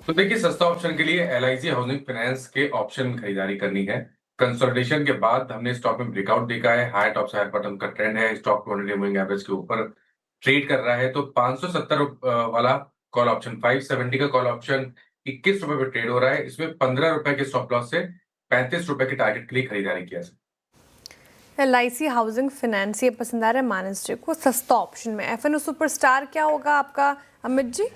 तो देखिए, सस्ता ऑप्शन के लिए एलआईसी हाउसिंग फाइनेंस के ऑप्शन में खरीदारी करनी है। कंसोलिडेशन के बाद हमने स्टॉक में ब्रेकआउट देखा है, हाई टॉप से हाई बॉटम का ट्रेंड है, स्टॉक 200 मूविंग एवरेज के ऊपर ट्रेड कर रहा है। तो 570 वाला कॉल ऑप्शन, 570 का कॉल ऑप्शन 21 रुपए पे ट्रेड हो रहा है। इसमें 15 रुपए के स्टॉप लॉस से 35 रुपए के टारगेट के लिए खरीदारी किया है। एलआईसी हाउसिंग फाइनेंस ये पसंद आ रहा है मानस जी को सस्ता ऑप्शन में। एफएनओ सुपरस्टार क्या होगा आपका अमित जी?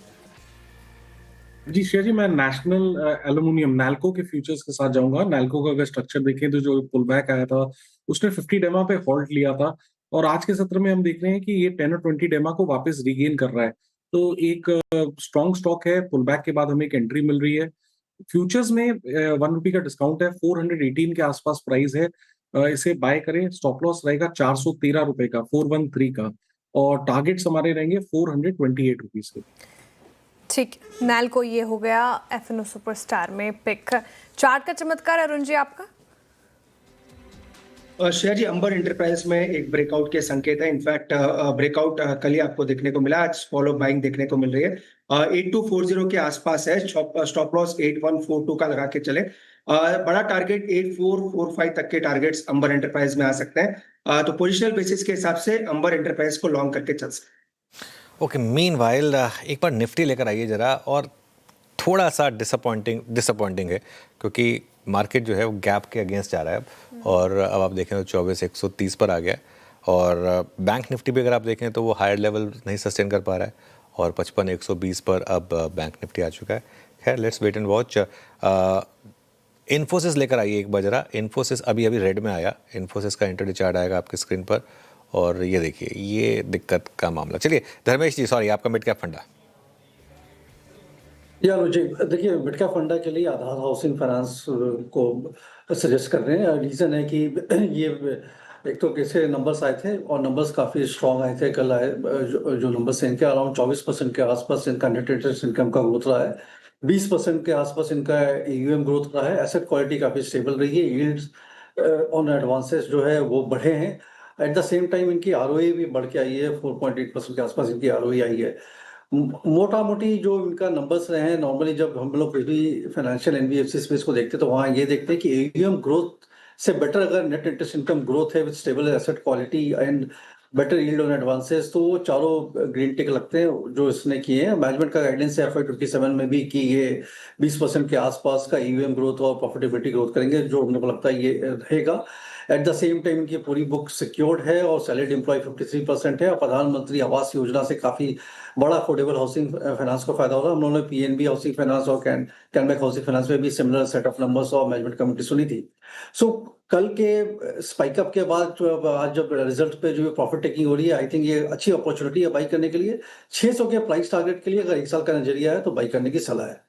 जी श्रेया जी, मैं नेशनल एल्यूमिनियम नैल्को के फ्यूचर्स के साथ जाऊंगा। नैल्को का अगर स्ट्रक्चर देखें तो जो पुल बैक आया था उसने 50 डेमा पे हॉल्ट लिया था, और आज के सत्र में हम देख रहे हैं कि ये 10 और 20 डेमा को वापस रिगेन कर रहा है। तो एक स्ट्रॉन्ग स्टॉक है, पुल बैक के बाद हमें एक एंट्री मिल रही है। फ्यूचर्स में 1 रुपी का डिस्काउंट है, 418 के आसपास प्राइस है। इसे बाय करें। स्टॉप लॉस रहेगा 413 रुपए का, 413 का, और टारगेट्स हमारे रहेंगे 428 रुपीज के। ठीक, नैल को ये हो गया एफएनओ सुपरस्टार में पिक। चार्ट का चमत्कार अरुण जी आपका? श्रेया जी, अंबर एंटरप्राइज में एक ब्रेकआउट के संकेत है। इनफैक्ट ब्रेकआउट कल ही आपको देखने को मिला, आज फॉलो बाइंग देखने को मिल रही है। 8240 के आसपास है, स्टॉप लॉस 8142 का लगा के चले। बड़ा टारगेट 8445 तक के टारगेट्स अंबर एंटरप्राइज में आ सकते हैं। तो पोजिशनल बेसिस के हिसाब से अंबर एंटरप्राइज को लॉन्ग करके चल सकते हैं। ओके, मीनवाइल एक बार निफ्टी लेकर आइए जरा। और थोड़ा सा डिसअपॉइंटिंग है क्योंकि मार्केट जो है वो गैप के अगेंस्ट जा रहा है अब। और अब आप देखें तो 24,130 पर आ गया है। और बैंक निफ्टी भी अगर आप देखें तो वो हायर लेवल नहीं सस्टेन कर पा रहा है, और 55,120 पर अब बैंक निफ्टी आ चुका है। खैर, let's wait and watch. Infosys लेकर आइए एक बार जरा। इन्फोसिस अभी रेड में आया। इन्फोसिस का इंट्राडे चार्ट आएगा आपकी स्क्रीन पर, और ये देखिए, ये दिक्कत का मामला। चलिए धर्मेश जी, सॉरी, आपका मिड कैप फंडा। यार जी देखिए, मिड कैप फंडा के लिए आधार हाउसिंग फाइनेंस को सजेस्ट कर रहे हैं। रीज़न है कि ये एक तो कैसे नंबर्स आए थे, और नंबर्स काफ़ी स्ट्रॉन्ग आए थे। कल आए जो नंबर्स हैं इनके अराउंड 24% के आसपास इनका नेट इंटरेस्ट इनकम का ग्रोथ रहा है। 20% के आसपास इनका AUM ग्रोथ रहा है। एसेट क्वालिटी काफ़ी स्टेबल रही है। यील्ड्स ऑन एडवांसेस जो है वो बढ़े हैं। एट द सेम टाइम इनकी ROE भी बढ़ के आई है, 4.8% के आसपास इनकी ROE आई है। मोटा मोटी जो इनका नंबर्स रहे हैं, नॉर्मली जब हम लोग भी फाइनेंशियल NBFC स्पेस को देखते हैं तो वहाँ ये देखते हैं कि AUM ग्रोथ से बेटर अगर नेट इंटरेस्ट इनकम ग्रोथ है with stable asset quality and better yield on advances, तो वो चारों ग्रीन टिक लगते हैं जो इसने किए हैं। मैनेजमेंट का गाइडेंस है FY27 में भी कि ये 20% के आसपास का AUM ग्रोथ और प्रॉफिटेबिलिटी ग्रोथ करेंगे, जो हम लोग को लगता है ये रहेगा। एट द सेम टाइम इनकी पूरी बुक सिक्योर्ड है और सैलरीड एम्प्लॉय 53% है, और प्रधानमंत्री आवास योजना से काफी बड़ा अफोर्डेबल हाउसिंग फाइनेंस को फायदा होगा। हम लोगों ने PNB हाउसिंग फाइनेंस और कैनबैक हाउसिंग फाइनेंस में भी सिमिलर सेट ऑफ नंबर्स और मैनेजमेंट कमेटी सुनी थी। सो कल के स्पाइकअप के बाद आज जब रिजल्ट पे जो प्रॉफिट टेकिंग हो रही है, आई थिंक ये अच्छी अपॉर्चुनिटी है बाई करने के लिए। 600 के प्राइस टारगेट के लिए अगर 1 साल का नजरिया है तो बाई करने की सलाह है।